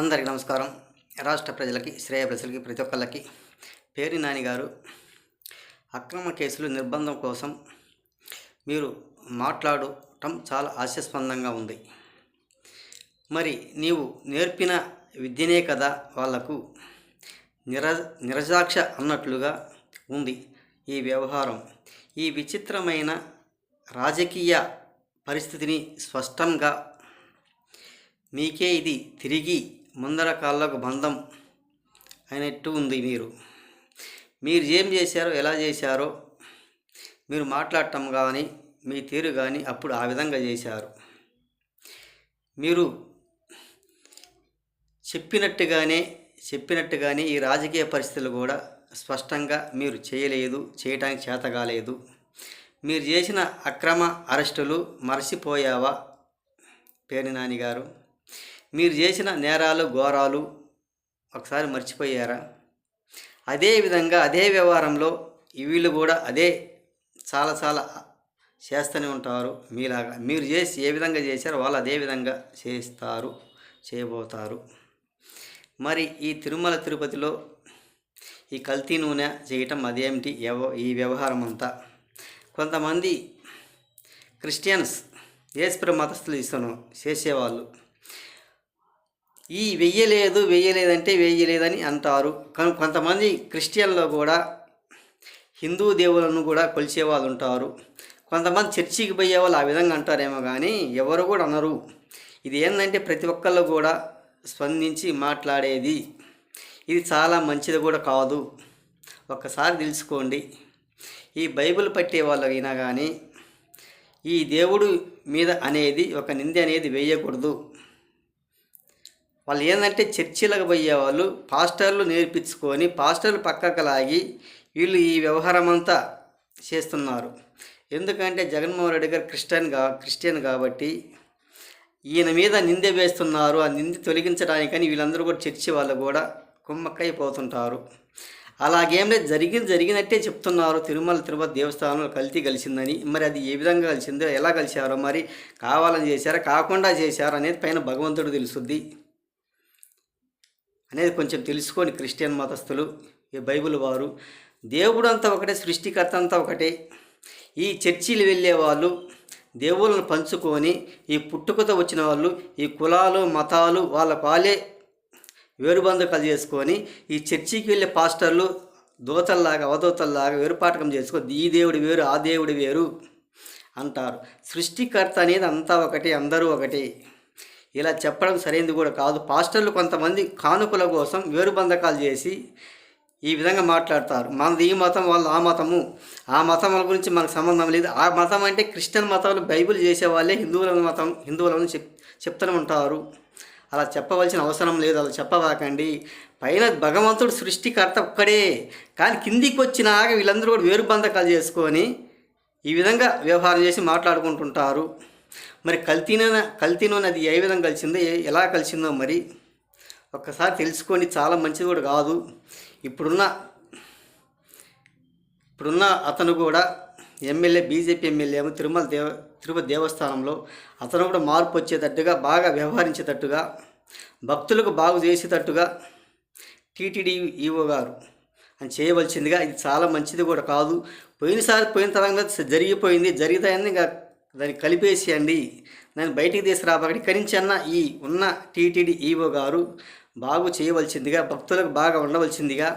అందరికీ నమస్కారం. రాష్ట్ర ప్రజలకి, శ్రేయోభిలాషులకి ప్రతి ఒక్కళ్ళకి పేర్ని నాని గారు అక్రమ కేసులు నిర్బంధం కోసం మీరు మాట్లాడటం చాలా హాస్యాస్పదంగా ఉంది. మరి నీవు నేర్పిన విద్యనే కదా వాళ్లకు నిరజాక్ష అన్నట్లుగా ఉంది ఈ వ్యవహారం. ఈ విచిత్రమైన రాజకీయ పరిస్థితిని స్పష్టంగా మీకే ఇది తిరిగి ముందర కాళ్ళకు బంధం అయినట్టు ఉంది. మీరు ఏం చేశారో, ఎలా చేశారో మీరు మాట్లాడటం కానీ మీ తీరు కానీ అప్పుడు ఆ విధంగా చేశారు. మీరు చెప్పినట్టుగానే ఈ రాజకీయ పరిస్థితులు కూడా స్పష్టంగా మీరు చేయటానికి చేత కాలేదు. మీరు చేసిన అక్రమ అరెస్టులు మరచిపోయావా పేర్ని నాని గారు? మీరు చేసిన నేరాలు ఘోరాలు ఒకసారి మర్చిపోయారా? అదేవిధంగా అదే వ్యవహారంలో వీళ్ళు కూడా అదే చాలా చేస్తూనే ఉంటారు మీలాగా. మీరు చేసి ఏ విధంగా చేశారో వాళ్ళు అదే విధంగా చేయబోతారు. మరి ఈ తిరుమల తిరుపతిలో ఈ కల్తీ నూనె చేయటం అదేమిటి ఈ వ్యవహారం అంతా? కొంతమంది క్రిస్టియన్స్ యేసుప్రభు మతస్థులు చేసేవాళ్ళు ఈ వెయ్యలేదంటే వెయ్యలేదని అంటారు. కానీ కొంతమంది క్రిస్టియన్లో కూడా హిందూ దేవులను కూడా కొలిచే వాళ్ళు ఉంటారు. కొంతమంది చర్చికి పోయే వాళ్ళు ఆ విధంగా అంటారేమో కానీ ఎవరు కూడా అనరు. ఇది ఏంటంటే ప్రతి ఒక్కళ్ళు కూడా స్పందించి మాట్లాడేది. ఇది చాలా మంచిది కూడా కాదు. ఒక్కసారి తెలుసుకోండి. ఈ బైబిల్ పట్టే వాళ్ళైనా కానీ ఈ దేవుడు మీద అనేది ఒక నింద అనేది వేయకూడదు. వాళ్ళు ఏంటంటే చర్చిలకు పోయేవాళ్ళు పాస్టర్లు నేర్పించుకొని పాస్టర్లు పక్కకు లాగి వీళ్ళు ఈ వ్యవహారం అంతా చేస్తున్నారు. ఎందుకంటే జగన్మోహన్ రెడ్డి గారు క్రిస్టియన్ కాబట్టి ఈయన మీద నింద వేస్తున్నారు. ఆ నింద తొలగించడానికని వీళ్ళందరూ కూడా చర్చి వాళ్ళు కూడా కుమ్మక్కైపోతుంటారు. అలాగేం లేదు, జరిగినట్టే చెప్తున్నారు. తిరుమల తిరుపతి దేవస్థానంలో కల్తీ కలిసిందని. మరి అది ఏ విధంగా కలిసిందో, ఎలా కలిశారో, మరి కావాలని చేశారా కాకుండా చేశారా అనేది పైన భగవంతుడు తెలుసుద్ది అనేది కొంచెం తెలుసుకొని క్రిస్టియన్ మతస్థులు, ఈ బైబిల్ వారు, దేవుడు అంతా ఒకటే, సృష్టికర్త అంతా ఒకటే. ఈ చర్చిలు వెళ్ళే వాళ్ళు దేవుళ్ళను పంచుకొని ఈ పుట్టుకతో వచ్చిన వాళ్ళు ఈ కులాలు మతాలు వాళ్ళే వేరుబంధకాలు చేసుకొని ఈ చర్చికి వెళ్ళే పాస్టర్లు దోతల్లాగా అవధూతల్లాగా వేరుపాటకం చేసుకొని ఈ దేవుడు వేరు ఆ దేవుడు వేరు అంటారు. సృష్టికర్త అనేది అంతా ఒకటే, అందరూ ఒకటే. ఇలా చెప్పడం సరైనది కూడా కాదు. పాస్టర్లు కొంతమంది కానుకల కోసం వేరుబంధకాలు చేసి ఈ విధంగా మాట్లాడతారు. మనది ఈ మతం, వాళ్ళు ఆ మతము, ఆ మతం గురించి మనకు సంబంధం లేదు. ఆ మతం అంటే క్రిస్టియన్ మతాలు బైబిల్ చేసేవాళ్ళే హిందువులను చెప్తూనే ఉంటారు. అలా చెప్పవలసిన అవసరం లేదు. అలా చెప్పవాకండి. పైన భగవంతుడు సృష్టికర్త ఒక్కడే, కానీ కిందికి వచ్చినాక వీళ్ళందరూ కూడా వేరుబంధకాలు చేసుకొని ఈ విధంగా వ్యవహారం చేసి మాట్లాడుకుంటుంటారు. మరి కల్తీ నూనె అది ఏ విధంగా కలిసిందో, ఎలా కలిసిందో మరి ఒక్కసారి తెలుసుకోండి. చాలా మంచిది కూడా కాదు. ఇప్పుడున్న అతను కూడా ఎమ్మెల్యే, బీజేపీ ఎమ్మెల్యే ఏమో తిరుపతి దేవస్థానంలో అతను కూడా మార్పు వచ్చేటట్టుగా, బాగా వ్యవహరించేటట్టుగా, భక్తులకు బాగు చేసేటట్టుగా టీటీడీ ఈవో గారు అని చేయవలసిందిగా. ఇది చాలా మంచిది కూడా కాదు. పోయిన తరంగా జరిగిపోయింది ఇంకా దాన్ని కలిపేసేయండి, దాన్ని బయటికి తీసుకురాబట్టి కరించన్న ఈ ఉన్న టీటీడీ ఈవో గారు బాగు చేయవలసిందిగా, భక్తులకు బాగా ఉండవలసిందిగా,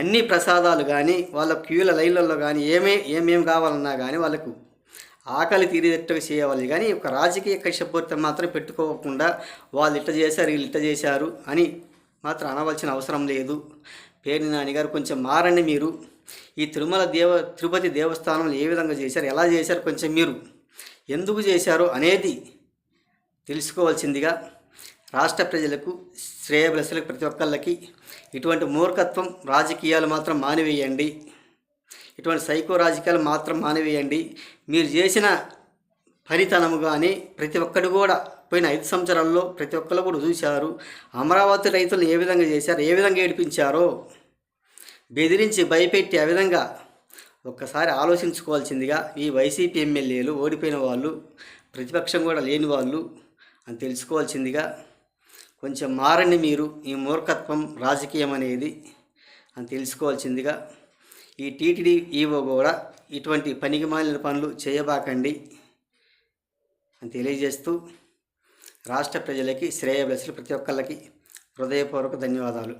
అన్ని ప్రసాదాలు కానీ వాళ్ళ క్యూల లైన్లలో కానీ ఏమేమి కావాలన్నా కానీ వాళ్ళకు ఆకలి తీరేటట్టుగా చేయవాలి. కానీ ఒక రాజకీయ కక్షపూరితం మాత్రం పెట్టుకోకుండా వాళ్ళు ఇట్ట చేశారు వీళ్ళు ఇట్ట చేశారు అని మాత్రం అనవలసిన అవసరం లేదు. పేర్ని నాని గారు కొంచెం మారండి. మీరు ఈ తిరుపతి దేవస్థానంలో ఏ విధంగా చేశారు, ఎలా చేశారు, కొంచెం మీరు ఎందుకు చేశారో అనేది తెలుసుకోవాల్సిందిగా రాష్ట్ర ప్రజలకు, శ్రేయోభిలాషులకు ప్రతి ఒక్కళ్ళకి ఇటువంటి మూర్ఖత్వం రాజకీయాలు మాత్రం మానివేయండి. ఇటువంటి సైకో రాజకీయాలు మాత్రం మానివేయండి. మీరు చేసిన పనితనము కానీ ప్రతి ఒక్కరు కూడా పోయిన 5 సంవత్సరాల్లో ప్రతి ఒక్కరు కూడా చూశారు. అమరావతి రైతులను ఏ విధంగా చేశారు, ఏ విధంగా ఏడిపించారో, బెదిరించి భయపెట్టి ఆ విధంగా ఒక్కసారి ఆలోచించుకోవాల్సిందిగా ఈ వైసీపీ ఎమ్మెల్యేలు, ఓడిపోయిన వాళ్ళు, ప్రతిపక్షం కూడా లేని వాళ్ళు అని తెలుసుకోవాల్సిందిగా కొంచెం మారండి మీరు. ఈ మూర్ఖత్వం రాజకీయం అనేది అని తెలుసుకోవాల్సిందిగా ఈ టీటీడీ ఈవో కూడా ఇటువంటి పనికిమాలిన పనులు చేయబాకండి అని తెలియజేస్తూ రాష్ట్ర ప్రజలకి శ్రేయోభిలాషులు ప్రతి ఒక్కళ్ళకి హృదయపూర్వక ధన్యవాదాలు.